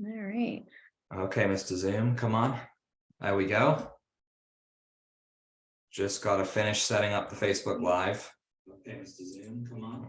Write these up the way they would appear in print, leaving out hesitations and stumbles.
All right. Okay, Mr. Zoom, come on. There we go. Just got to finish setting up the Facebook Live. Okay, Mr. Zoom, come on.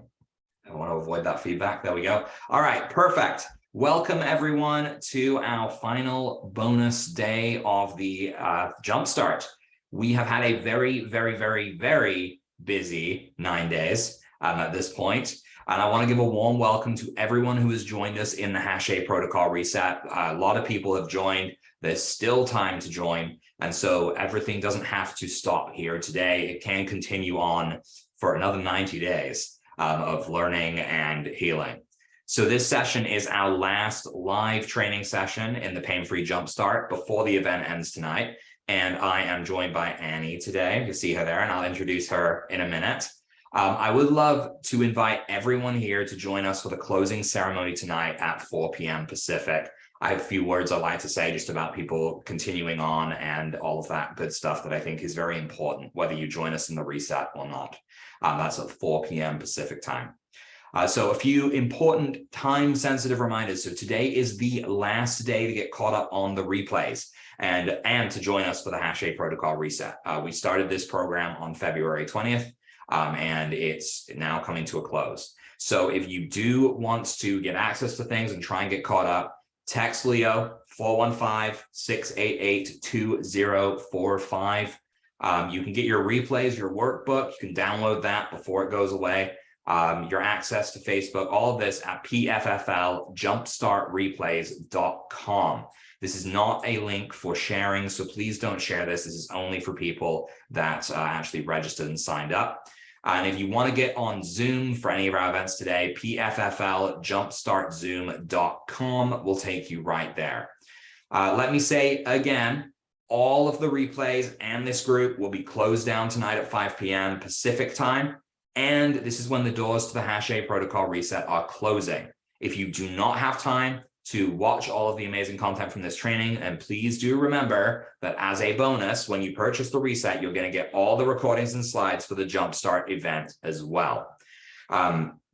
I want to avoid that feedback. There we go. All right, perfect. Welcome everyone to our final bonus day of the Jumpstart. We have had a very, very, very, very busy 9 days at this point. And I want to give a warm welcome to everyone who has joined us in the Hache protocol reset. A lot of people have joined. There's still time to join. And so everything doesn't have to stop here today. It can continue on for another 90 days of learning and healing. So this session is our last live training session in the Pain-Free Jumpstart before the event ends tonight. And I am joined by Annie today. You see her there, and I'll introduce her in a minute. I would love to invite everyone here to join us for the closing ceremony tonight at 4 p.m. Pacific. I have a few words I'd like to say just about people continuing on and all of that good stuff that I think is very important, whether you join us in the reset or not. That's at 4 p.m. Pacific time. So a few important time-sensitive reminders. So today is the last day to get caught up on the replays and to join us for the Hache protocol reset. We started this program on February 20th. And it's now coming to a close. So if you do want to get access to things and try and get caught up, text Leo 415-688-2045. You can get your replays, your workbook. You can download that before it goes away. Your access to Facebook, all of this at pffljumpstartreplays.com. This is not a link for sharing, so please don't share this. This is only for people that actually registered and signed up. And if you want to get on Zoom for any of our events today, pffljumpstartzoom.com will take you right there. Let me say again, all of the replays and this group will be closed down tonight at 5 p.m. Pacific time. And this is when the doors to the Hache protocol reset are closing. If you do not have time to watch all of the amazing content from this training, and please do remember that as a bonus, when you purchase the reset, you're going to get all the recordings and slides for the Jumpstart event as well.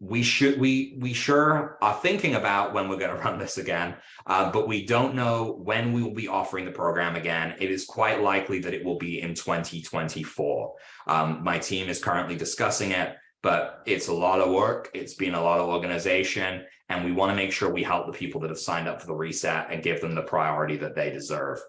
We sure are thinking about when we're going to run this again, but we don't know when we will be offering the program again. It is quite likely that it will be in 2024. My team is currently discussing it, but it's a lot of work. It's been a lot of organization, and we want to make sure we help the people that have signed up for the reset and give them the priority that they deserve.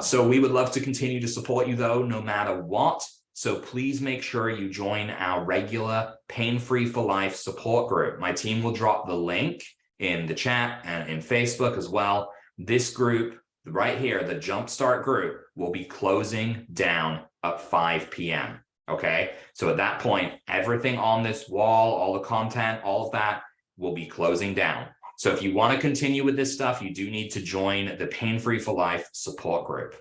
So we would love to continue to support you, though, no matter what. So please make sure you join our regular Pain-Free for Life support group. My team will drop the link in the chat and in Facebook as well. This group right here, the Jumpstart group, will be closing down at 5 p.m. Okay, so at that point, everything on this wall, all the content, all of that will be closing down. So if you want to continue with this stuff, you do need to join the Pain-Free for Life support group.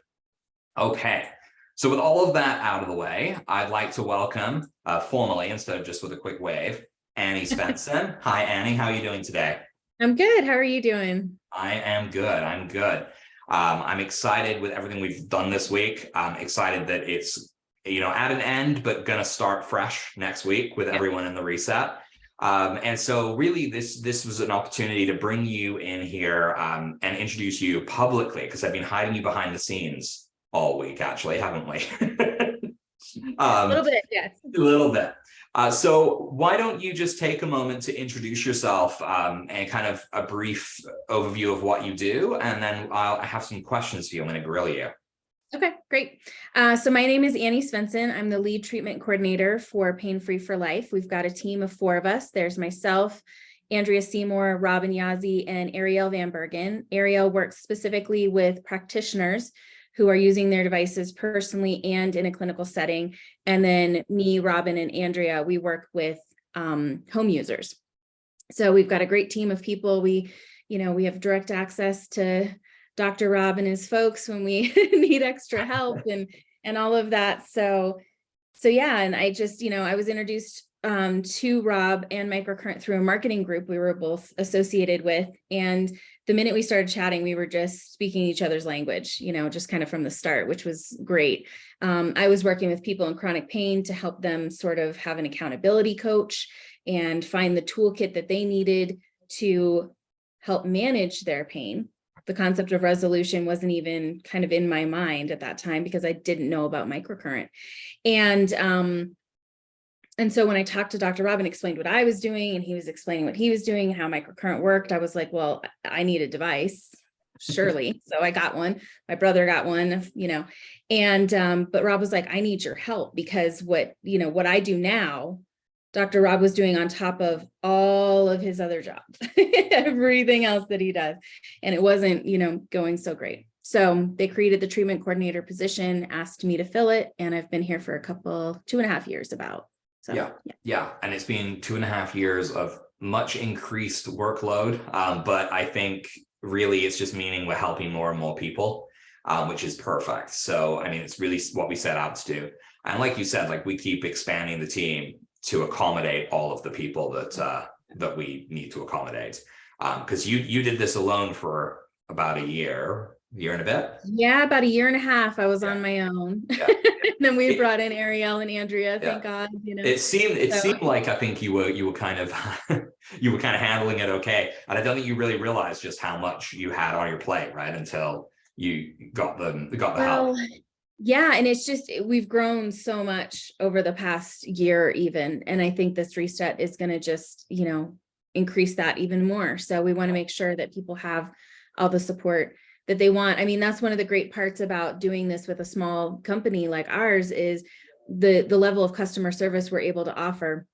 Okay, so with all of that out of the way, I'd like to welcome formally, instead of just with a quick wave, Annie Svensen. Hi, Annie. How are you doing today? I'm good. How are you doing? I am good. I'm good. I'm excited with everything we've done this week. I'm excited that it's at an end, but gonna start fresh next week with everyone in the reset. And so really this was an opportunity to bring you in here and introduce you publicly, because I've been hiding you behind the scenes all week, actually, haven't we? A little bit, yes. A little bit. So why don't you just take a moment to introduce yourself and kind of a brief overview of what you do, and then I have some questions for you. I'm going to grill you. Okay, great. So my name is Annie Svensen. I'm the lead treatment coordinator for Pain-Free for Life. We've got a team of 4 of us. There's myself, Andrea Seymour, Robin Yazzie, and Ariel Vanbergen. Ariel works specifically with practitioners who are using their devices personally and in a clinical setting. And then me, Robin, and Andrea, we work with home users. So we've got a great team of people. We have direct access to Dr. Rob and his folks when we need extra help and all of that. So yeah, and I just, I was introduced to Rob and Microcurrent through a marketing group we were both associated with. And the minute we started chatting, we were just speaking each other's language, just kind of from the start, which was great. I was working with people in chronic pain to help them sort of have an accountability coach and find the toolkit that they needed to help manage their pain. The concept of resolution wasn't even kind of in my mind at that time because I didn't know about microcurrent. And so when I talked to Dr. Rob and explained what I was doing, and he was explaining what he was doing, how microcurrent worked, I was like, well, I need a device, surely. So I got one. My brother got one, but Rob was like, I need your help because what I do now, Dr. Rob was doing on top of all of his other jobs, everything else that he does. And it wasn't, going so great. So they created the treatment coordinator position, asked me to fill it. And I've been here for 2.5 years about. So, yeah. And it's been 2.5 years of much increased workload. But I think really it's just meaning we're helping more and more people, which is perfect. So, I mean, it's really what we set out to do. And like you said, like we keep expanding the team to accommodate all of the people that we need to accommodate. Because you did this alone for about a year and a bit. Yeah, about 1.5 years I was on my own. Yeah. And then we brought in Ariel and Andrea, thank God. It seemed like I think you were kind of handling it okay. And I don't think you really realized just how much you had on your plate, right? Until you got the help. Yeah, and it's just we've grown so much over the past year even. And I think this reset is going to just, increase that even more. So we want to make sure that people have all the support that they want. I mean, that's one of the great parts about doing this with a small company like ours is the level of customer service we're able to offer,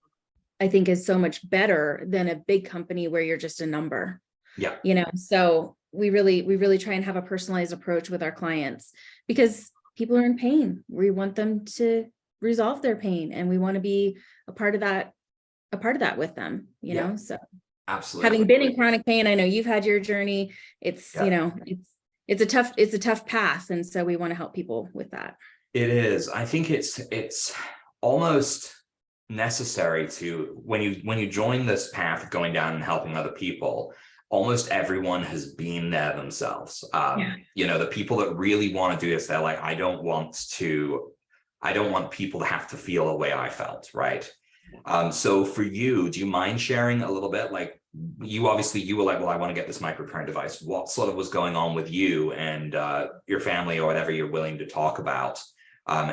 I think is so much better than a big company where you're just a number. Yeah. So we really try and have a personalized approach with our clients because people are in pain. We want them to resolve their pain and we want to be a part of that with them, so absolutely. Having been in chronic pain, I know you've had your journey. It's, it's a tough path. And so we want to help people with that. It is. I think it's almost necessary to, when you join this path of going down and helping other people, almost everyone has been there themselves. The people that really want to do this, they're like, I don't want people to have to feel the way I felt. Right. So for you, do you mind sharing a little bit? Like you were like, well, I want to get this microcurrent device. What sort of was going on with you and your family or whatever you're willing to talk about? What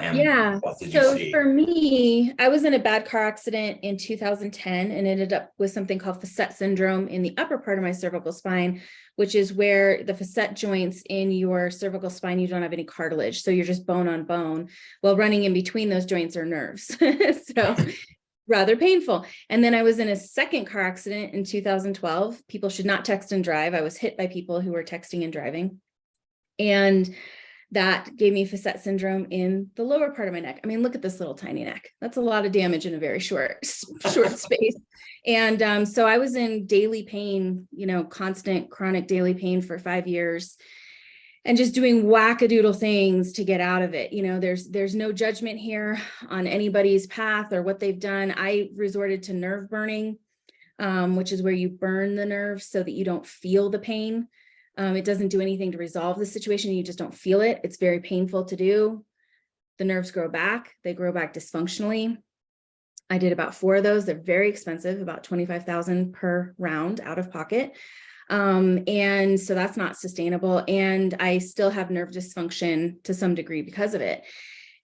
did you see? For me, I was in a bad car accident in 2010 and ended up with something called facet syndrome in the upper part of my cervical spine, which is where the facet joints in your cervical spine, you don't have any cartilage. So you're just bone on bone. Well, running in between those joints are nerves. So rather painful. And then I was in a second car accident in 2012. People should not text and drive. I was hit by people who were texting and driving. And that gave me facet syndrome in the lower part of my neck. I mean, look at this little tiny neck. That's a lot of damage in a very short space. And so I was in daily pain, constant chronic daily pain for 5 years and just doing wackadoodle things to get out of it. There's no judgment here on anybody's path or what they've done. I resorted to nerve burning, which is where you burn the nerves so that you don't feel the pain. It doesn't do anything to resolve the situation. You just don't feel it. It's very painful to do. The nerves grow back. They grow back dysfunctionally. I did about 4 of those. They're very expensive, about $25,000 per round out of pocket. And so that's not sustainable. And I still have nerve dysfunction to some degree because of it.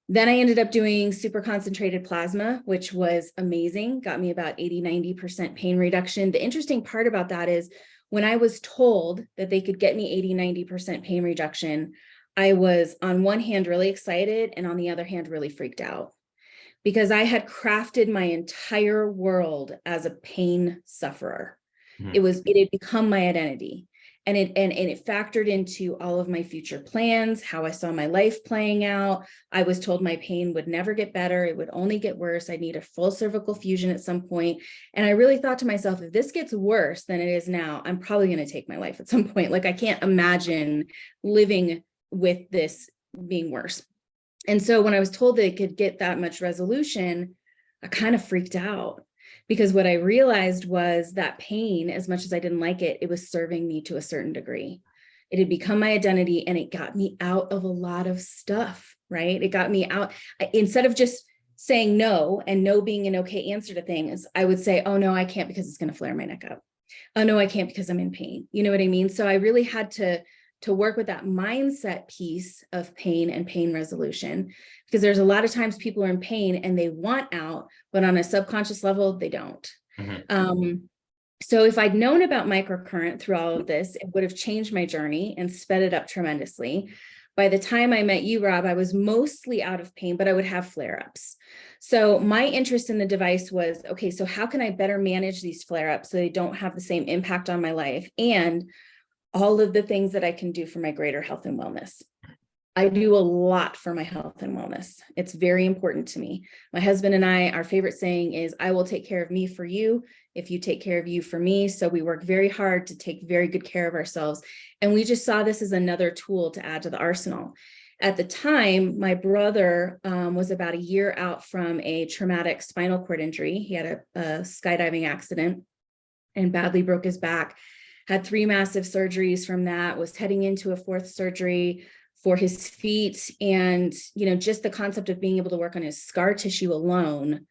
Then I ended up doing super concentrated plasma, which was amazing. Got me about 80-90% pain reduction. The interesting part about that is when I was told that they could get me 80-90% pain reduction, I was on one hand really excited and on the other hand really freaked out because I had crafted my entire world as a pain sufferer. It had become my identity and it factored into all of my future plans, how I saw my life playing out. I was told my pain would never get better. It would only get worse. I'd need a full cervical fusion at some point. And I really thought to myself, if this gets worse than it is now, I'm probably going to take my life at some point. Like I can't imagine living with this being worse. And so when I was told that it could get that much resolution, I kind of freaked out. Because what I realized was that pain, as much as I didn't like it, it was serving me to a certain degree. It had become my identity and it got me out of a lot of stuff, right? It got me out. Instead of just saying no and no being an okay answer to things, I would say, oh no, I can't because it's going to flare my neck up. Oh no, I can't because I'm in pain. You know what I mean? So I really had to work with that mindset piece of pain and pain resolution, because there's a lot of times people are in pain and they want out, but on a subconscious level, they don't. So if I'd known about microcurrent through all of this, it would have changed my journey and sped it up tremendously. By the time I met you, Rob, I was mostly out of pain, but I would have flare-ups. So my interest in the device was, okay, so how can I better manage these flare-ups so they don't have the same impact on my life, and all of the things that I can do for my greater health and wellness. I do a lot for my health and wellness. It's very important to me. My husband and I, our favorite saying is, I will take care of me for you if you take care of you for me. So we work very hard to take very good care of ourselves. And we just saw this as another tool to add to the arsenal. At the time, my brother was about a year out from a traumatic spinal cord injury. He had a skydiving accident and badly broke his back, had 3 massive surgeries from that, was heading into a 4th surgery for his feet. And, you know, just the concept of being able to work on his scar tissue alone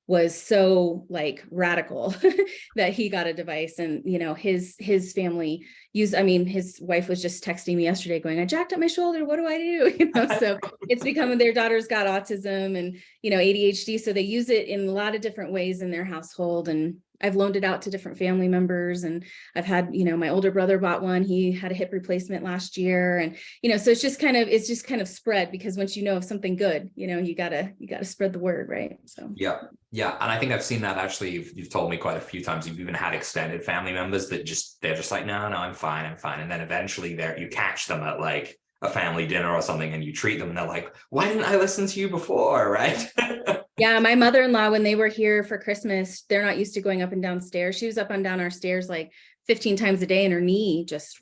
was so like radical that he got a device. And, you know, his family used, I mean, his wife was just texting me yesterday going, I jacked up my shoulder. What do I do? You know, so it's becoming, their daughter's got autism and, you know, ADHD. So they use it in a lot of different ways in their household. And I've loaned it out to different family members. And I've had, you know, my older brother bought one. He had a hip replacement last year. And, you know, so it's just kind of spread, because once you know of something good, you know, you gotta spread the word, right? So yeah. And I think I've seen that actually. You've told me quite a few times. You've even had extended family members that they're just like, no, I'm fine. And then eventually you catch them at like a family dinner or something, and you treat them and they're like, why didn't I listen to you before? Right. Yeah, my mother-in-law, when they were here for Christmas, they're not used to going up and down stairs. She was up and down our stairs like 15 times a day, and her knee just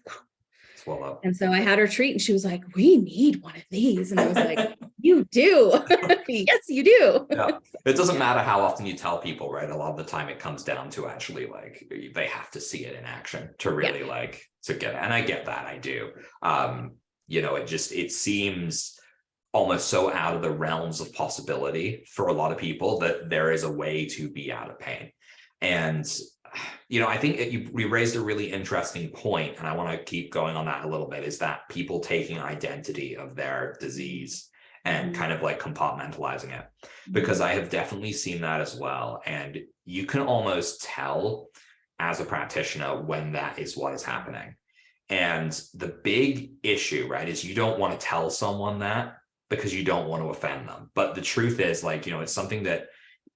swell up. And so I had her treat, and she was like, we need one of these. And I was like, you do. Yes, you do. Yeah. It doesn't matter how often you tell people, right? A lot of the time it comes down to actually like they have to see it in action to really like to get it. And I get that. I do. You know, it seems almost so out of the realms of possibility for a lot of people that there is a way to be out of pain. And, you know, I think we raised a really interesting point, and I want to keep going on that a little bit, is that people taking identity of their disease and kind of like compartmentalizing it, because I have definitely seen that as well. And you can almost tell as a practitioner when that is what is happening. And the big issue, right, is you don't want to tell someone that because you don't want to offend them. But the truth is, like, you know, it's something that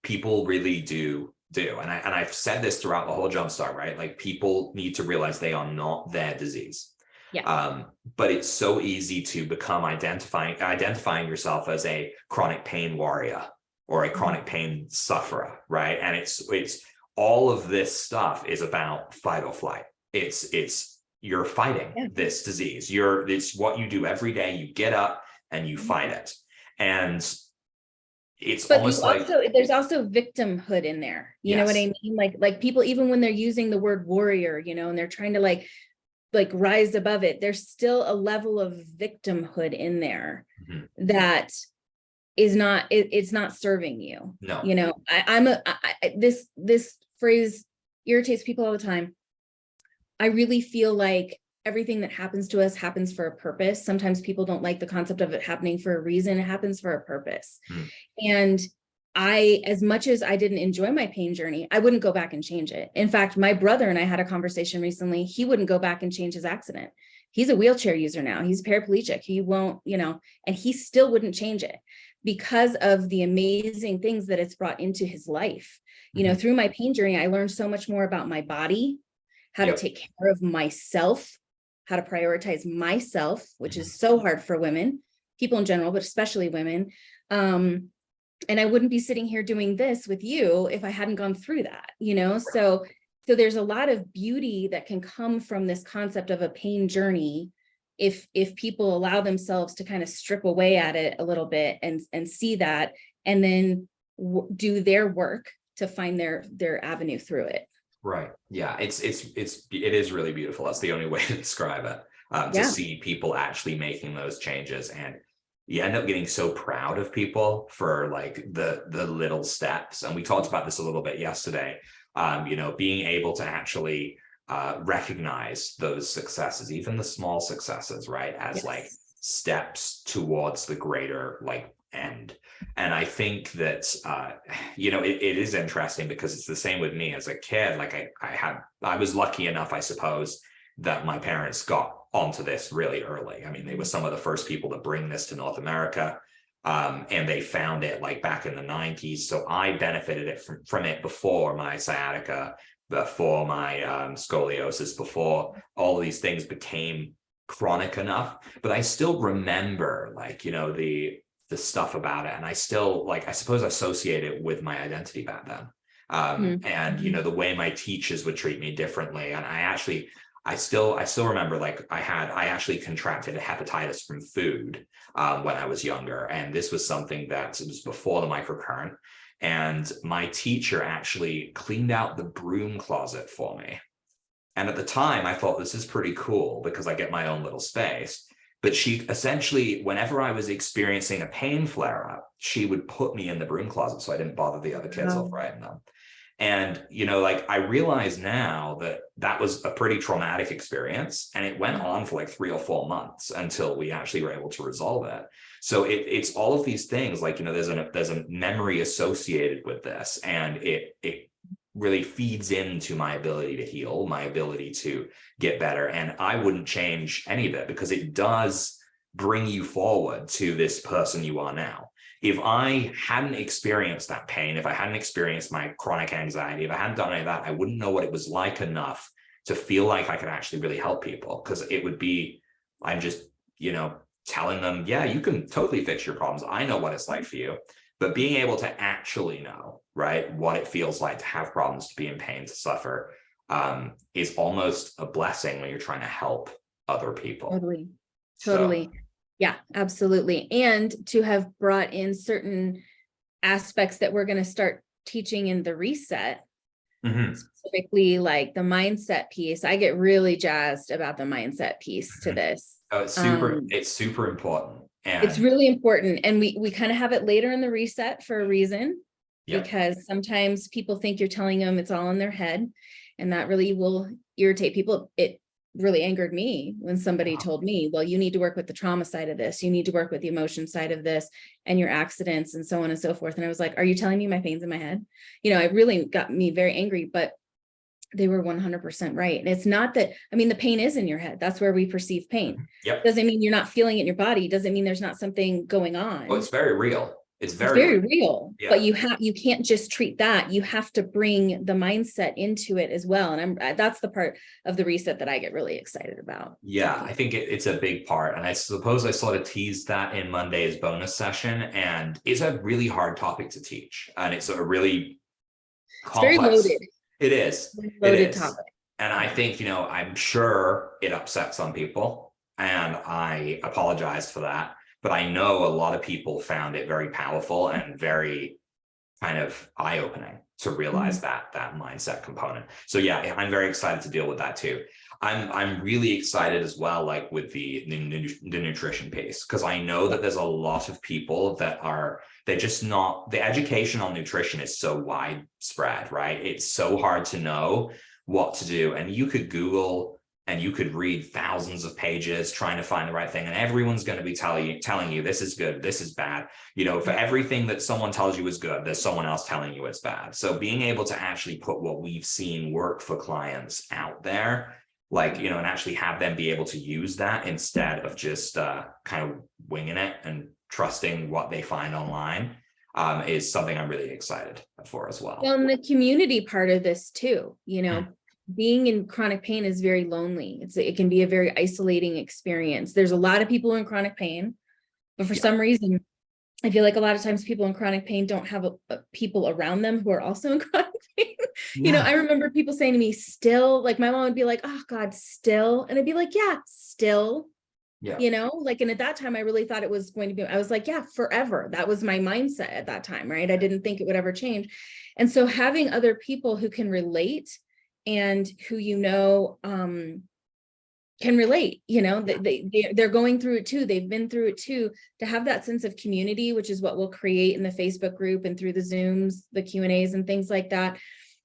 people really do. And I've said this throughout the whole Jumpstart, right? Like, people need to realize they are not their disease. Yeah. But it's so easy to become identifying yourself as a chronic pain warrior or a chronic pain sufferer, right? And it's all of this stuff is about fight or flight. It's you're fighting this disease. It's what you do every day. You get up and you fight it. And it's but almost like there's also victimhood in there. You know what I mean? Like people, even when they're using the word warrior, you know, and they're trying to like rise above it, there's still a level of victimhood in there that is not, it's not serving you. No. You know, this phrase irritates people all the time. I really feel like everything that happens to us happens for a purpose. Sometimes people don't like the concept of it happening for a reason. It happens for a purpose. And as much as I didn't enjoy my pain journey, I wouldn't go back and change it. In fact, my brother and I had a conversation recently. He wouldn't go back and change his accident. He's a wheelchair user now. He's paraplegic. He won't, you know, and he still wouldn't change it because of the amazing things that it's brought into his life. You know, through my pain journey, I learned so much more about my body, how to take care of myself, how to prioritize myself, which is so hard for women, people in general, but especially women. And I wouldn't be sitting here doing this with you if I hadn't gone through that, you know? So there's a lot of beauty that can come from this concept of a pain journey if people allow themselves to kind of strip away at it a little bit and see that, and then do their work to find their avenue through it. Right. Yeah. It is really beautiful. That's the only way to describe it. To see people actually making those changes, and you end up getting so proud of people for like the little steps. And we talked about this a little bit yesterday, Being able to actually recognize those successes, even the small successes, right, as like steps towards the greater like end. And I think that it is interesting because it's the same with me as a kid. Like I was lucky enough, I suppose, that my parents got onto this really early. I mean, they were some of the first people to bring this to North America. And they found it like back in the 90s. So I benefited it from it before my sciatica, before my scoliosis, before all of these things became chronic enough. But I still remember the stuff about it. And I still I suppose associate it with my identity back then. And the way my teachers would treat me differently. And I still remember I actually contracted hepatitis from food when I was younger. And this was something that it was before the microcurrent. And my teacher actually cleaned out the broom closet for me. And at the time, I thought this is pretty cool because I get my own little space. But she essentially, whenever I was experiencing a pain flare up, she would put me in the broom closet so I didn't bother the other kids or frighten them. And, I realize now that was a pretty traumatic experience, and it went on for 3 or 4 months until we actually were able to resolve it. So it's all of these things, there's a memory associated with this, and it really feeds into my ability to heal, my ability to get better. And I wouldn't change any of it because it does bring you forward to this person you are now. If I hadn't experienced that pain, if I hadn't experienced my chronic anxiety, if I hadn't done any of that, I wouldn't know what it was like enough to feel like I could actually really help people. Because it would be, I'm just, telling them, yeah, you can totally fix your problems. I know what it's like for you. But being able to actually know, right, what it feels like to have problems, to be in pain, to suffer, is almost a blessing when you're trying to help other people. Totally. So, Yeah, absolutely. And to have brought in certain aspects that we're going to start teaching in the reset, specifically like the mindset piece. I get really jazzed about the mindset piece to this. Oh, it's super important. And it's really important. And we kind of have it later in the reset for a reason, because sometimes people think you're telling them it's all in their head, and that really will irritate people. It really angered me when somebody told me, well, you need to work with the trauma side of this. You need to work with the emotion side of this and your accidents and so on and so forth. And I was like, are you telling me my pain's in my head? It really got me very angry, but they were 100% right. And it's not that, the pain is in your head. That's where we perceive pain. Doesn't mean you're not feeling it in your body. Doesn't mean there's not something going on. Oh, it's very real. It's very real. But you can't just treat that. You have to bring the mindset into it as well. And that's the part of the reset that I get really excited about. Yeah, I think it's a big part. And I suppose I sort of teased that in Monday's bonus session. And it's a really hard topic to teach. And it's a really complex. It's very loaded. It is. Loaded topic. And I think, I'm sure it upset some people. And I apologize for that. But I know a lot of people found it very powerful and very kind of eye-opening to realize that mindset component. So yeah, I'm very excited to deal with that too. I'm really excited as well, with the nutrition piece, because I know that there's a lot of people that they're just not, the education on nutrition is so widespread, right? It's so hard to know what to do. And you could Google and you could read thousands of pages trying to find the right thing. And everyone's going to be telling you this is good, this is bad. For everything that someone tells you is good, there's someone else telling you it's bad. So being able to actually put what we've seen work for clients out there, and actually have them be able to use that instead of just kind of winging it and trusting what they find online, is something I'm really excited for as well. Well, and the community part of this too, being in chronic pain is very lonely. It can be a very isolating experience. There's a lot of people in chronic pain, but for some reason, I feel like a lot of times people in chronic pain don't have people around them who are also in chronic pain. I remember people saying to me, still, my mom would be like, oh God, still. And I'd be like, yeah, still, and at that time, I really thought it was going to be, I was like, yeah, forever. That was my mindset at that time, right? I didn't think it would ever change. And so having other people who can relate and who, can relate, they're going through it too. They've been through it too, to have that sense of community, which is what we'll create in the Facebook group and through the Zooms, the Q&As and things like that.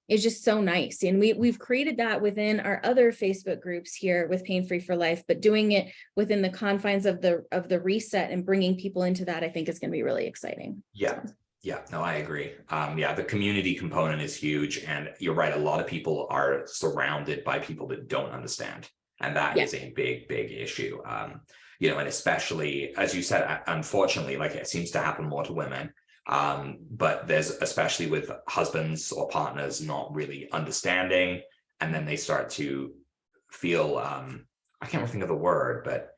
is just so nice. And we've created that within our other Facebook groups here with Pain Free for Life, but doing it within the confines of the reset and bringing people into that, I think is going to be really exciting. Yeah. So. Yeah, no, I agree. Yeah, the community component is huge. And you're right. A lot of people are surrounded by people that don't understand. And that is a big, big issue. And especially, as you said, unfortunately, like it seems to happen more to women. But there's, especially with husbands or partners not really understanding, and then they start to feel, I can't think of the word, but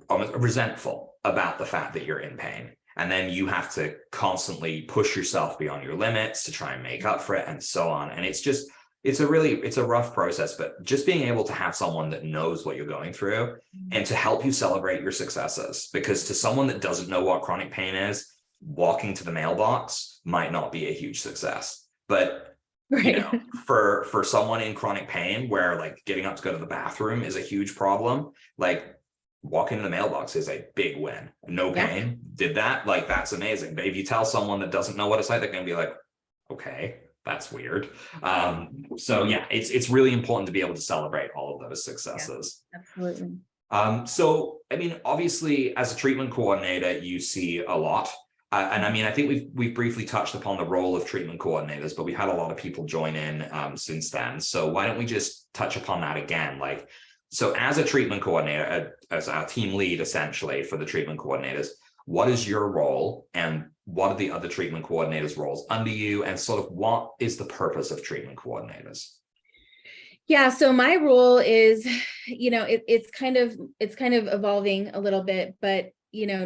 almost resentful about the fact that you're in pain. And then you have to constantly push yourself beyond your limits to try and make up for it and so on. And it's a rough process, but just being able to have someone that knows what you're going through and to help you celebrate your successes, because to someone that doesn't know what chronic pain is, walking to the mailbox might not be a huge success. But for someone in chronic pain where like getting up to go to the bathroom is a huge problem, like walking to the mailbox is a big win. No pain, did that, like that's amazing. But if you tell someone that doesn't know what it's like, they're gonna be like, okay, that's weird. So yeah, it's really important to be able to celebrate all of those successes. Yeah, absolutely. So I mean, obviously as a treatment coordinator, you see a lot. And I mean, I think we've briefly touched upon the role of treatment coordinators, but we've had a lot of people join in since then. So why don't we just touch upon that again? Like, so as a treatment coordinator, as our team lead, essentially for the treatment coordinators, what is your role and what are the other treatment coordinators' roles under you? And sort of what is the purpose of treatment coordinators? Yeah, so my role is, it's kind of evolving a little bit, but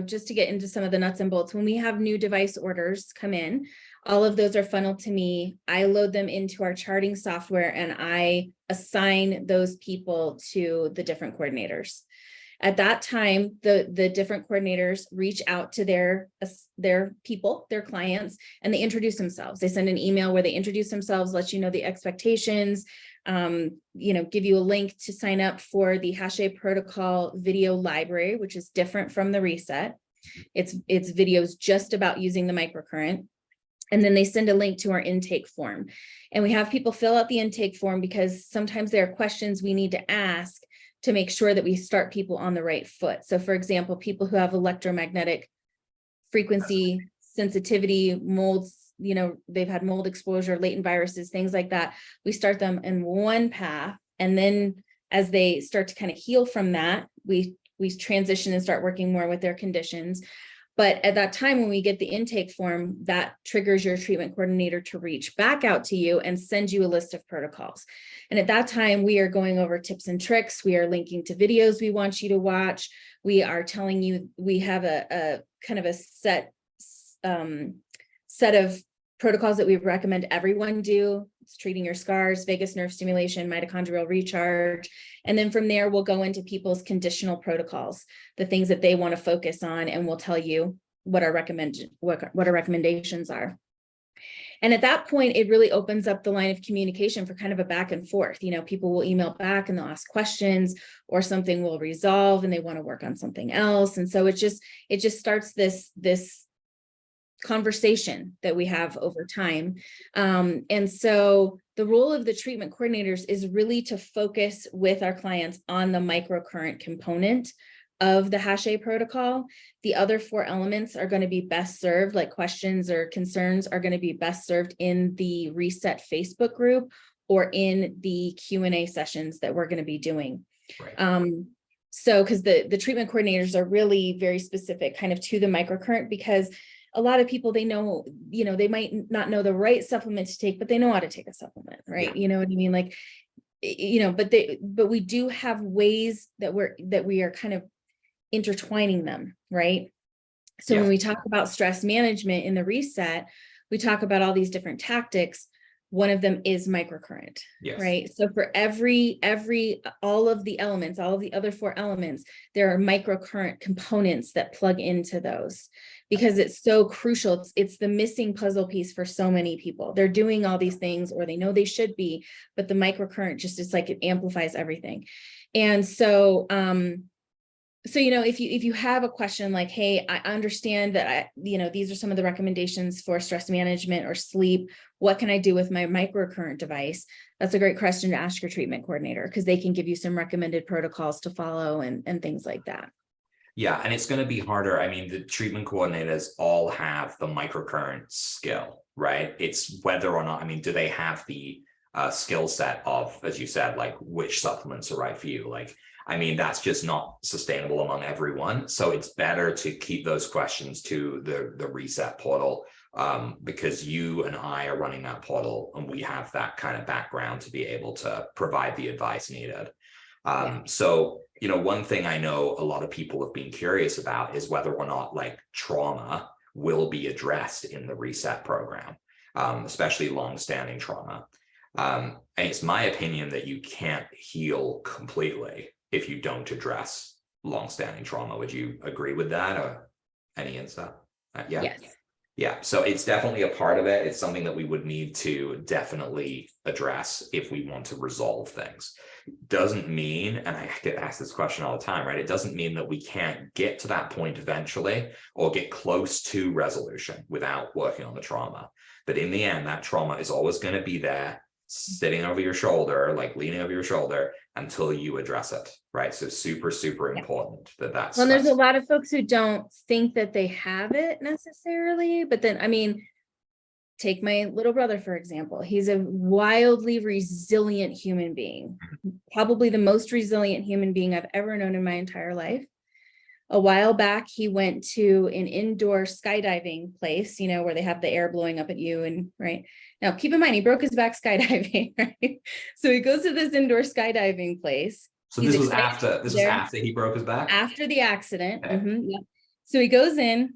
just to get into some of the nuts and bolts, when we have new device orders come in, all of those are funneled to me. I load them into our charting software and I assign those people to the different coordinators. At that time, the different coordinators reach out to their people, their clients, and they introduce themselves. They send an email where they introduce themselves, let you know the expectations, give you a link to sign up for the Hache protocol video library, which is different from the reset. It's videos just about using the microcurrent. And then they send a link to our intake form. And we have people fill out the intake form because sometimes there are questions we need to ask to make sure that we start people on the right foot. So for example, people who have electromagnetic frequency sensitivity, molds, they've had mold exposure, latent viruses, things like that. We start them in one path. And then as they start to kind of heal from that, we transition and start working more with their conditions. But at that time, when we get the intake form, that triggers your treatment coordinator to reach back out to you and send you a list of protocols. And at that time, we are going over tips and tricks. We are linking to videos we want you to watch. We are telling you, we have a kind of a set of protocols that we recommend everyone do. It's treating your scars, vagus nerve stimulation, mitochondrial recharge. And then from there, we'll go into people's conditional protocols, the things that they want to focus on, and we'll tell you what our recommendations are. And at that point, it really opens up the line of communication for kind of a back and forth. People will email back and they'll ask questions, or something will resolve and they want to work on something else. And so it just starts this conversation that we have over time. And so the role of the treatment coordinators is really to focus with our clients on the microcurrent component of the Hache protocol. The other 4 elements are going to be best served, like questions or concerns are going to be best served in the Reset Facebook group or in the Q&A sessions that we're going to be doing. Right. So because the treatment coordinators are really very specific kind of to the microcurrent, because a lot of people, they know, they might not know the right supplement to take, but they know how to take a supplement, right? Yeah. You know what I mean? Like, but we do have ways that we are kind of intertwining them, right? So when we talk about stress management in the reset, we talk about all these different tactics. One of them is microcurrent, right? So for all of the elements, all of the other 4 elements, there are microcurrent components that plug into those, because it's so crucial. It's the missing puzzle piece for so many people. They're doing all these things, or they know they should be, but the microcurrent just is like, it amplifies everything. And so, So, if you have a question like, hey, I understand that these are some of the recommendations for stress management or sleep. What can I do with my microcurrent device? That's a great question to ask your treatment coordinator, because they can give you some recommended protocols to follow and things like that. Yeah, and it's going to be harder. I mean, the treatment coordinators all have the microcurrent skill, right? It's whether or not, I mean, do they have the skill set of, as you said, like which supplements are right for you? Like, I mean, that's just not sustainable among everyone. So it's better to keep those questions to the reset portal, because you and I are running that portal and we have that kind of background to be able to provide the advice needed. So, one thing I know a lot of people have been curious about is whether or not like trauma will be addressed in the reset program, especially longstanding trauma. And it's my opinion that you can't heal completely if you don't address longstanding trauma. Would you agree with that, or any insight? Yeah. Yes. Yeah, so it's definitely a part of it. It's something that we would need to definitely address if we want to resolve things. Doesn't mean, and I get asked this question all the time, right? It doesn't mean that we can't get to that point eventually or get close to resolution without working on the trauma. But in the end, that trauma is always going to be there, sitting over your shoulder, like leaning over your shoulder until you address it, right? So super, super important that's. Well, there's a lot of folks who don't think that they have it necessarily, but then, I mean, take my little brother, for example. He's a wildly resilient human being, probably the most resilient human being I've ever known in my entire life. A while back, he went to an indoor skydiving place, where they have the air blowing up at you. And right now, keep in mind, he broke his back skydiving, right? So he goes to this indoor skydiving place. So this was after he broke his back? After the accident. Okay. Yeah. So he goes in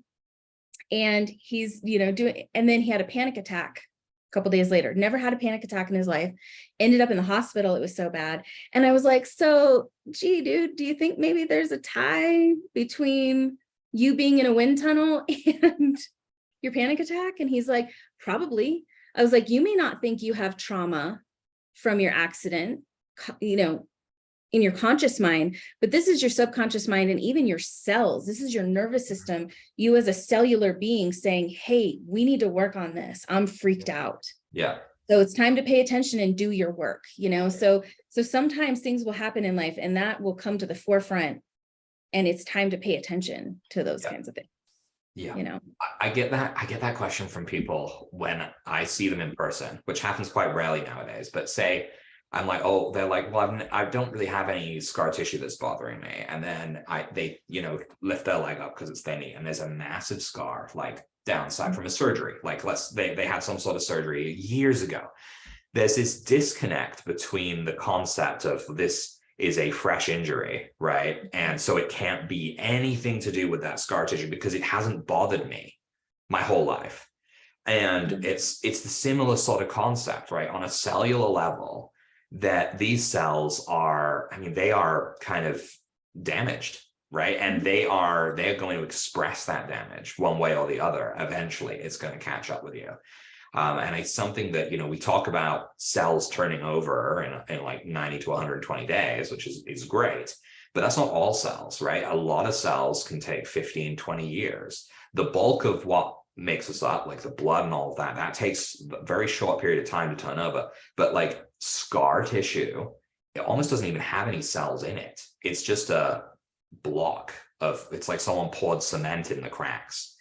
and he's, doing, and then he had a panic attack a couple days later. Never had a panic attack in his life. Ended up in the hospital. It was so bad. And I was like, so, gee, dude, do you think maybe there's a tie between you being in a wind tunnel and your panic attack? And he's like, probably. I was like, you may not think you have trauma from your accident, in your conscious mind, but this is your subconscious mind and even your cells. This is your nervous system. You as a cellular being saying, hey, we need to work on this. I'm freaked out. Yeah. So it's time to pay attention and do your work, so sometimes things will happen in life and that will come to the forefront, and it's time to pay attention to those kinds of things. Yeah. I get that question from people when I see them in person, which happens quite rarely nowadays, but say, I'm like, oh, they're like, well, I don't really have any scar tissue that's bothering me. And then they lift their leg up because it's their knee and there's a massive scar, like downside from a surgery. Like they had some sort of surgery years ago. There's this disconnect between the concept of this is a fresh injury, right? And so it can't be anything to do with that scar tissue because it hasn't bothered me my whole life. And it's the similar sort of concept, right? On a cellular level, that these cells are, they are kind of damaged, right? And they're going to express that damage one way or the other. Eventually, it's going to catch up with you. And it's something that, we talk about cells turning over in like 90 to 120 days, which is great. But that's not all cells, right? A lot of cells can take 15, 20 years. The bulk of what makes us up, like the blood and all of that takes a very short period of time to turn over. But like scar tissue, it almost doesn't even have any cells in it. It's just a block it's like someone poured cement in the cracks.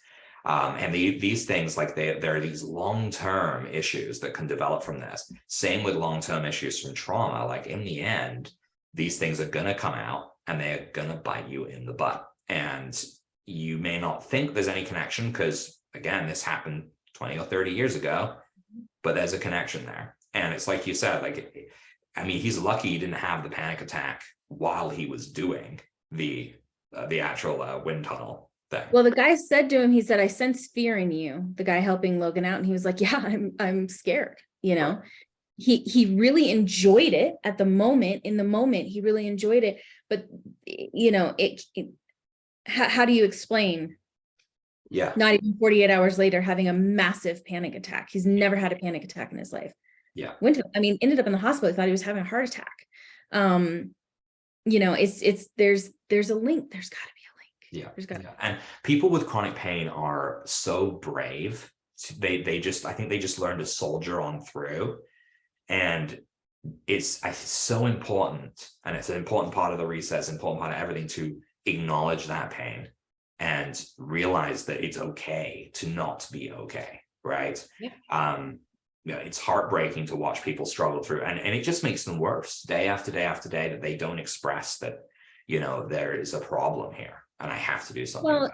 And these things, like there are these long-term issues that can develop from this. Same with long-term issues from trauma. Like in the end, these things are going to come out and they're going to bite you in the butt. And you may not think there's any connection because, again, this happened 20 or 30 years ago, but there's a connection there. And it's like you said, he's lucky he didn't have the panic attack while he was doing the actual wind tunnel thing. Well, the guy said to him, he said, I sense fear in you, the guy helping Logan out. And he was like, yeah, I'm scared. Right. He really enjoyed it at the moment. In the moment, he really enjoyed it. But, how do you explain? Yeah. Not even 48 hours later, having a massive panic attack. He's never had a panic attack in his life. Yeah. Ended up in the hospital. He thought he was having a heart attack. there's a link. There's got to be a link. Yeah. There's got Yeah. And people with chronic pain are so brave. I think they just learn to soldier on through. And it's so important. And it's an important part of the reset, it's an important part of everything, to acknowledge that pain and realize that it's okay to not be okay. Right. Yeah. It's heartbreaking to watch people struggle through, and it just makes them worse day after day after day, that they don't express that, there is a problem here and I have to do something about Well,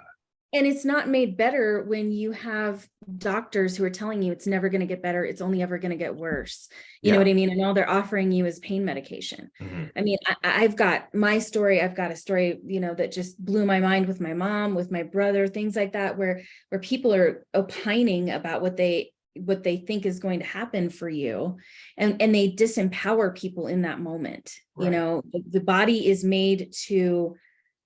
and it's not made better when you have doctors who are telling you it's never going to get better. It's only ever going to get worse. You know what I mean? And all they're offering you is pain medication. I mean, I've got my story. I've got a story, that just blew my mind with my mom, with my brother, things like that, where people are opining about what they think is going to happen for you. And they disempower people in that moment. Right. The body is made to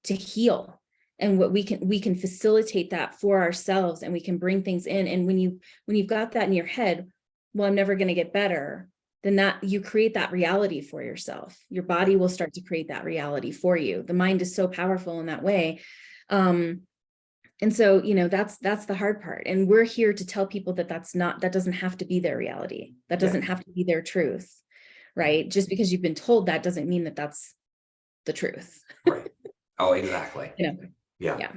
heal. And what we can facilitate that for ourselves, and we can bring things in. And when you've got that in your head, well, I'm never going to get better, then that you create that reality for yourself. Your body will start to create that reality for you. The mind is so powerful in that way. And so, that's the hard part. And we're here to tell people that that doesn't have to be their reality. That doesn't have to be their truth, right? Just because you've been told that doesn't mean that that's the truth. Right. Oh, exactly. Yeah. Yeah.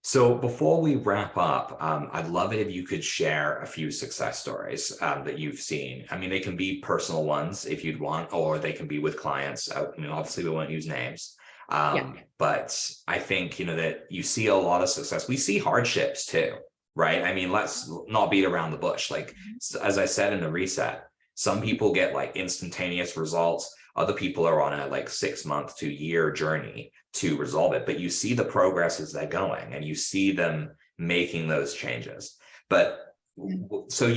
So before we wrap up, I'd love it if you could share a few success stories that you've seen. I mean, they can be personal ones if you'd want, or they can be with clients. I mean, obviously we won't use names. But I think, that you see a lot of success. We see hardships too, right? I mean, let's not beat around the bush. Like, as I said in the reset, some people get like instantaneous results. Other people are on a 6 month to year journey to resolve it, but you see the progress as they're going, and you see them making those changes. But so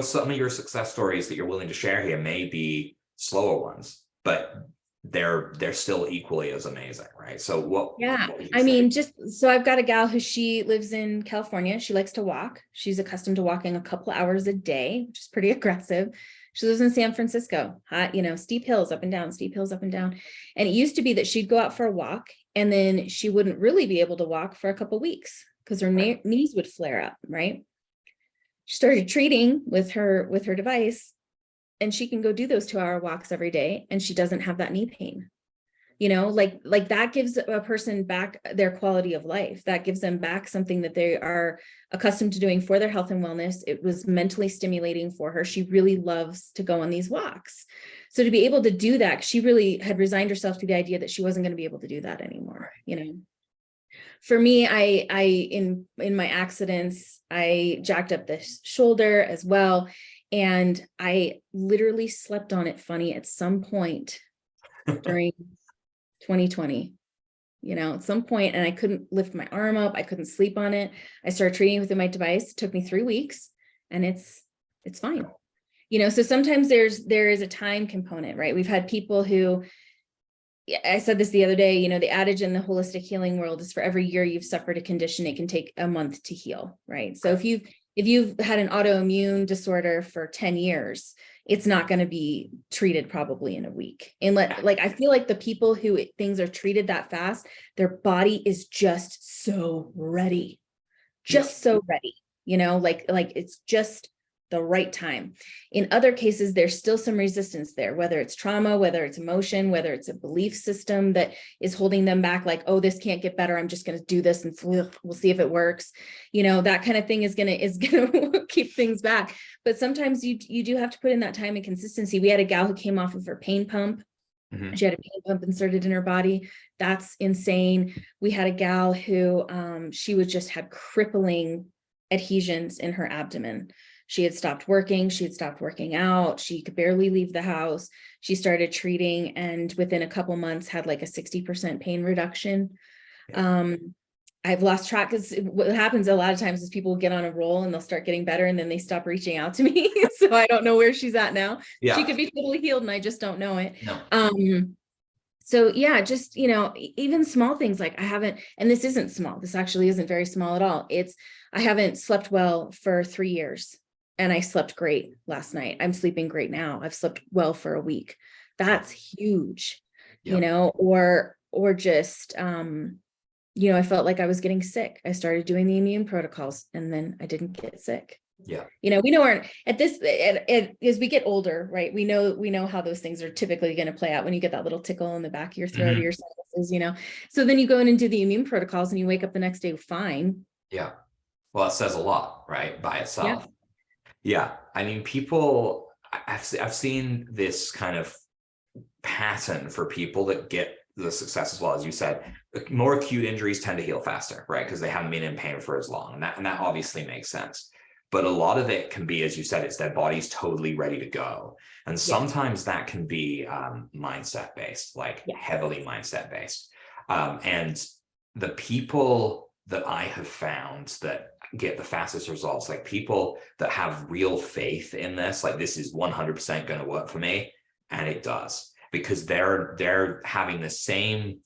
some of your success stories that you're willing to share here may be slower ones, but they're still equally as amazing, right? So what would you say? So I've got a gal she lives in California. She likes to walk. She's accustomed to walking a couple hours a day, which is pretty aggressive. She lives in San Francisco, hot, steep hills up and down, steep hills up and down. And it used to be that she'd go out for a walk, and then she wouldn't really be able to walk for a couple of weeks because her knees would flare up, right? She started treating with her device, and she can go do those 2-hour walks every day, and she doesn't have that knee pain. Like that gives a person back their quality of life. That gives them back something that they are accustomed to doing for their health and wellness. It was mentally stimulating for her. She really loves to go on these walks. So to be able to do that, she really had resigned herself to the idea that she wasn't going to be able to do that anymore. For me, in my accidents, I jacked up the shoulder as well. And I literally slept on it funny at some point during 2020, at some point, and I couldn't lift my arm up. I couldn't sleep on it. I started treating with my device. It took me 3 weeks, and it's fine. So sometimes there is a time component, right? We've had people who, I said this the other day, the adage in the holistic healing world is for every year you've suffered a condition, it can take a month to heal, right? So if you've had an autoimmune disorder for 10 years, it's not going to be treated probably in a week. And I feel like the people who things are treated that fast, their body is just so ready, so ready, like it's just the right time. In other cases, there's still some resistance there, whether it's trauma, whether it's emotion, whether it's a belief system that is holding them back, like, oh, this can't get better, I'm just going to do this and we'll see if it works. That kind of thing is going to keep things back. But sometimes you do have to put in that time and consistency. We had a gal who came off of her pain pump. She had a pain pump inserted in her body. That's insane. We had a gal who she had crippling adhesions in her abdomen. She had stopped working. She had stopped working out. She could barely leave the house. She started treating, and within a couple months had like a 60% pain reduction. I've lost track, because what happens a lot of times is people get on a roll and they'll start getting better, and then they stop reaching out to me. So I don't know where she's at now. She could be totally healed and I just don't know it. No. So yeah, just, even small things like and this isn't small. This actually isn't very small at all. I haven't slept well for 3 years. And I slept great last night. I'm sleeping great now. I've slept well for a week. That's huge. you know, or just, you know, I felt like I was getting sick. I started doing the immune protocols and then I didn't get sick. Yeah. You know, we know as we get older, right? We know how those things are typically going to play out when you get that little tickle in the back of your throat or your sinuses, you know. So then you go in and do the immune protocols and you wake up the next day fine. Yeah. Well, it says a lot, right? By itself. Yeah. Yeah. I mean, people, I've seen this kind of pattern for people that get the success as well. As you said, more acute injuries tend to heal faster, right? Because they haven't been in pain for as long. And that obviously makes sense. But a lot of it can be, as you said, it's their body's totally ready to go. And sometimes that can be mindset based, like heavily mindset based. And the people that I have found that get the fastest results, like people that have real faith in this, like this is 100% going to work for me. And it does, because they're having the same,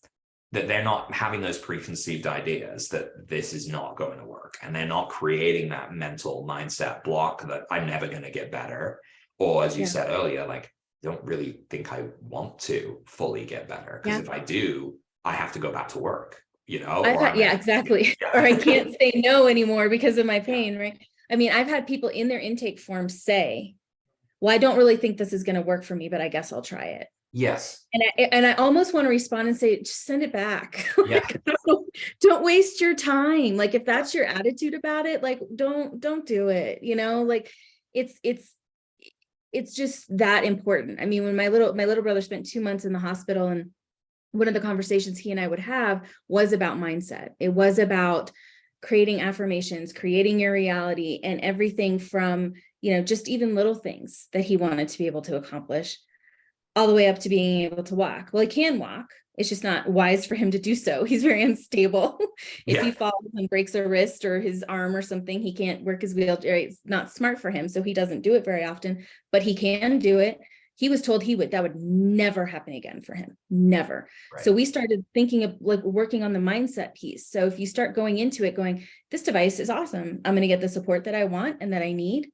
that they're not having those preconceived ideas that this is not going to work. And they're not creating that mental mindset block that I'm never going to get better. Or as you said earlier, like, don't really think I want to fully get better. Because if I do, I have to go back to work, you know? Exactly. Or I can't say no anymore because of my pain, right? I mean, I've had people in their intake form say, well, I don't really think this is going to work for me, but I guess I'll try it. Yes. And I almost want to respond and say, just send it back. Like, don't waste your time. Like, if that's your attitude about it, like, don't do it. You know, like it's just that important. I mean, when my little brother spent 2 months in the hospital, and one of the conversations he and I would have was about mindset. It was about creating affirmations, creating your reality, and everything from, you know, just even little things that he wanted to be able to accomplish, all the way up to being able to walk. Well, he can walk. It's just not wise for him to do so. He's very unstable. If he falls and breaks a wrist or his arm or something, he can't work his wheelchair. It's not smart for him. So he doesn't do it very often, but he can do it. He was told that would never happen again for him. Never. Right. So we started thinking of like working on the mindset piece. So if you start going into it going, this device is awesome. I'm going to get the support that I want and that I need,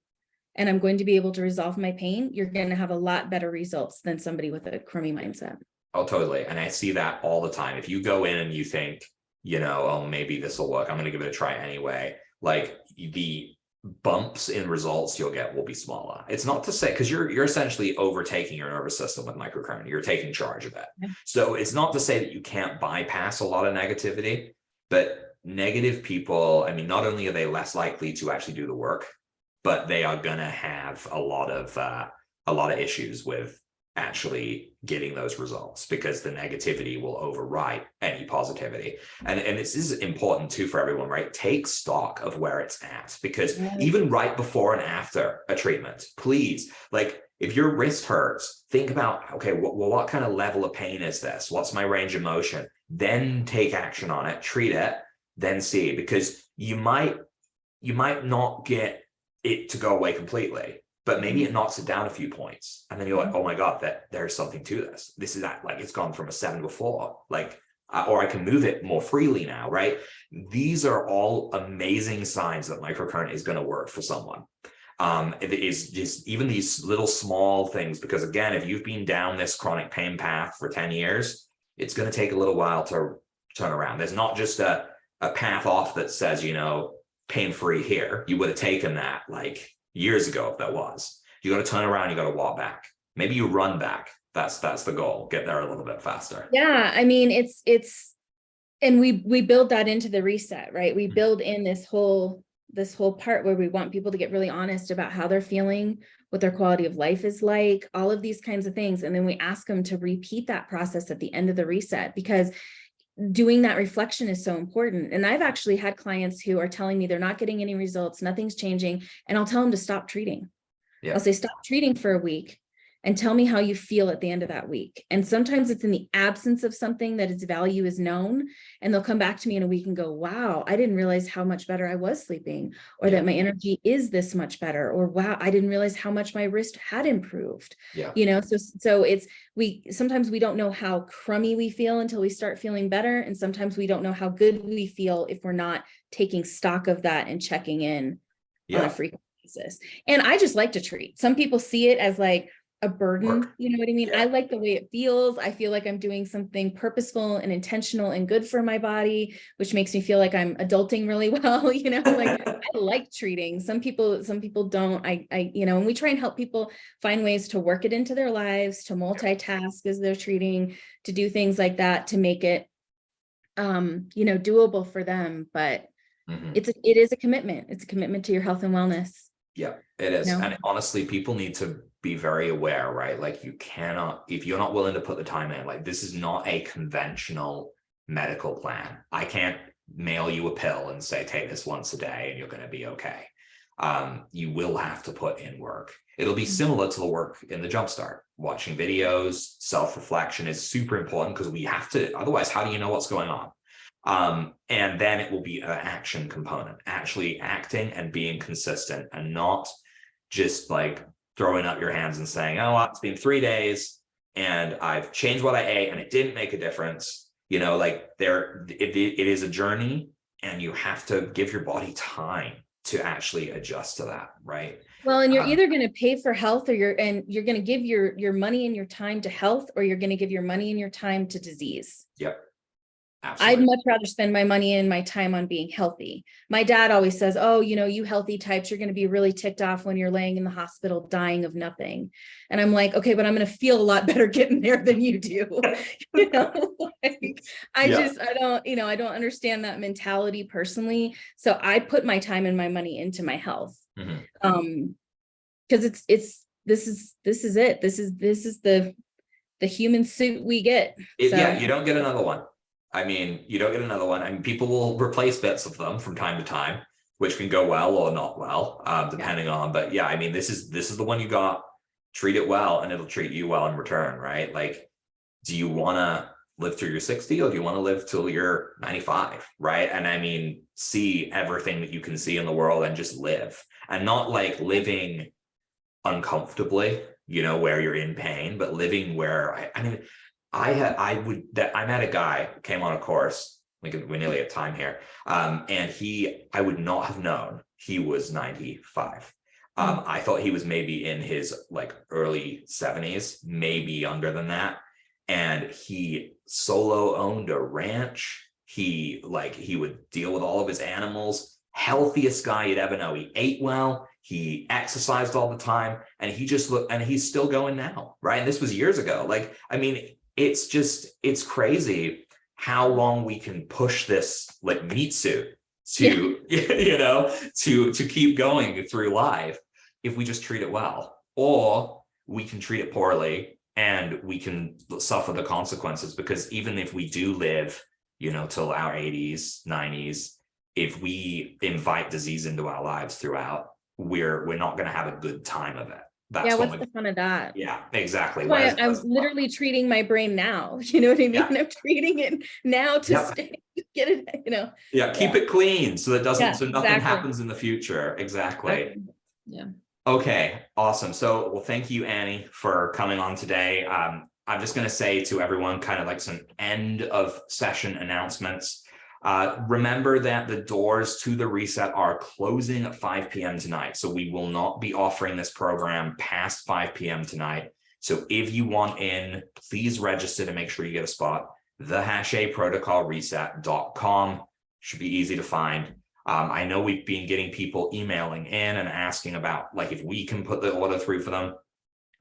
and I'm going to be able to resolve my pain. You're going to have a lot better results than somebody with a crummy mindset. Oh, totally. And I see that all the time. If you go in and you think, you know, oh, maybe this will work, I'm going to give it a try anyway. Like, the bumps in results you'll get will be smaller. It's not to say, because you're essentially overtaking your nervous system with microcurrent. You're taking charge of it. Yeah. So it's not to say that you can't bypass a lot of negativity, but negative people, I mean, not only are they less likely to actually do the work, but they are going to have a lot of issues with actually getting those results, because the negativity will override any positivity. And this is important too for everyone, right? Take stock of where it's at, because even right before and after a treatment, please, like, if your wrist hurts, think about, okay, well, what kind of level of pain is this? What's my range of motion? Then take action on it, treat it, then see, because you might not get it to go away completely, but maybe it knocks it down a few points. And then you're like, oh my God, there's something to this. This is that, like, it's gone from a 7 before, like, or I can move it more freely now, right? These are all amazing signs that microcurrent is going to work for someone. It is just even these little small things, because again, if you've been down this chronic pain path for 10 years, it's going to take a little while to turn around. There's not just a path off that says, you know, pain-free here. You would have taken that like years ago if that was. You got to turn around, you got to walk back. Maybe you run back. That's the goal. Get there a little bit faster. Yeah, I mean, it's and we build that into the reset, right? We build in this whole part where we want people to get really honest about how they're feeling, what their quality of life is like, all of these kinds of things. And then we ask them to repeat that process at the end of the reset, because doing that reflection is so important. And I've actually had clients who are telling me they're not getting any results, nothing's changing. And I'll tell them to stop treating. Yeah. I'll say, stop treating for a week and tell me how you feel at the end of that week. And sometimes it's in the absence of something that its value is known. And they'll come back to me in a week and go, wow, I didn't realize how much better I was sleeping, or that my energy is this much better, or wow, I didn't realize how much my wrist had improved. Yeah. You know, so sometimes we don't know how crummy we feel until we start feeling better. And sometimes we don't know how good we feel if we're not taking stock of that and checking in on a frequent basis. And I just like to treat. Some people see it as like, a burden. Work. You know what I mean? Yeah. I like the way it feels. I feel like I'm doing something purposeful and intentional and good for my body, which makes me feel like I'm adulting really well. You know, like I like treating. Some people don't. And we try and help people find ways to work it into their lives, to multitask as they're treating, to do things like that, to make it, doable for them. But it is a commitment. It's a commitment to your health and wellness. Yeah, it is. No. And honestly, people need to be very aware, right? Like you cannot, if you're not willing to put the time in, like this is not a conventional medical plan. I can't mail you a pill and say, take this once a day and you're going to be okay. You will have to put in work. It'll be similar to the work in the Jumpstart. Watching videos, self-reflection is super important because we have to, otherwise, how do you know what's going on? And then it will be an action component, actually acting and being consistent and not just like throwing up your hands and saying, oh, it's been 3 days and I've changed what I ate and it didn't make a difference. Like it is a journey and you have to give your body time to actually adjust to that. Right. Well, and you're either going to pay for health or you're going to give your money and your time to health, or you're going to give your money and your time to disease. Yep. Absolutely. I'd much rather spend my money and my time on being healthy. My dad always says, oh, you healthy types, you're going to be really ticked off when you're laying in the hospital dying of nothing. And I'm like, okay, but I'm going to feel a lot better getting there than you do. I don't understand that mentality personally. So I put my time and my money into my health. Because this is it. This is the human suit we get. Yeah, you don't get another one. I mean, you don't get another one. I mean, people will replace bits of them from time to time, which can go well or not well, depending on. But yeah, I mean, this is the one you got. Treat it well, and it'll treat you well in return, right? Like, do you want to live through your 60 or do you want to live till you're 95, right? And I mean, see everything that you can see in the world and just live, and not like living uncomfortably, where you're in pain, but living where I met a guy who came on a course, we're nearly at time here. And I would not have known he was 95. I thought he was maybe in his like early 70s, maybe younger than that. And he solo owned a ranch. He would deal with all of his animals, healthiest guy you'd ever know. He ate well, he exercised all the time, and he just looked, and he's still going now, right? And this was years ago. Like, I mean, it's crazy how long we can push this like meat suit to, to keep going through life if we just treat it well, or we can treat it poorly and we can suffer the consequences. Because even if we do live, till our 80s, 90s, if we invite disease into our lives throughout, we're not going to have a good time of it. What's the fun of that? Yeah, exactly. That's why I'm literally treating my brain now. You know what I mean? Yeah. I'm treating it now to get it, Yeah, keep it clean so that nothing exactly. happens in the future. Exactly. Yeah. Okay, awesome. So, well, thank you, Annie, for coming on today. I'm just going to say to everyone kind of like some end of session announcements. Remember that the doors to the reset are closing at 5 p.m. tonight. So we will not be offering this program past 5 p.m. tonight. So if you want in, please register to make sure you get a spot. thehacheprotocol.reset.com should be easy to find. I know we've been getting people emailing in and asking about like if we can put the order through for them.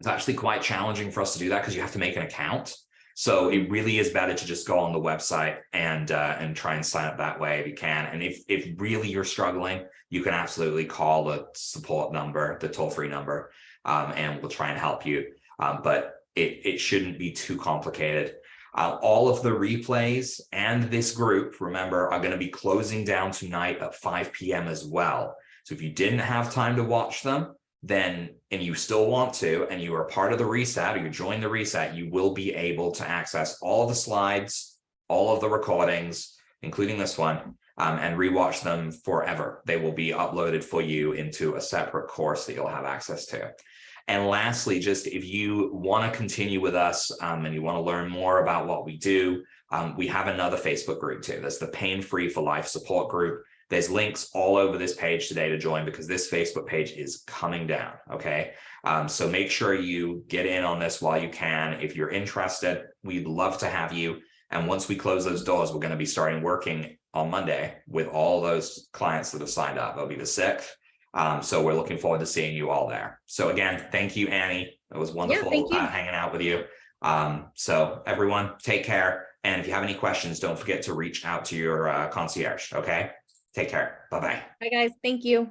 It's actually quite challenging for us to do that because you have to make an account. So it really is better to just go on the website and try and sign up that way if you can. And if really you're struggling, you can absolutely call the support number, the toll-free number, and we'll try and help you. But it shouldn't be too complicated. All of the replays and this group, remember, are going to be closing down tonight at 5 p.m. as well. So if you didn't have time to watch them, then, and you still want to, and you are part of the reset, or you join the reset, you will be able to access all the slides, all of the recordings, including this one, and rewatch them forever. They will be uploaded for you into a separate course that you'll have access to. And lastly, just if you want to continue with us and you want to learn more about what we do, we have another Facebook group too. That's the Pain Free for Life support group. There's links all over this page today to join because this Facebook page is coming down, okay? So make sure you get in on this while you can. If you're interested, we'd love to have you. And once we close those doors, we're going to be starting working on Monday with all those clients that have signed up. It'll be the 6th. So we're looking forward to seeing you all there. So again, thank you, Annie. It was wonderful thank you. hanging out with you. So everyone, take care. And if you have any questions, don't forget to reach out to your concierge, okay? Take care. Bye-bye. Bye, guys. Thank you.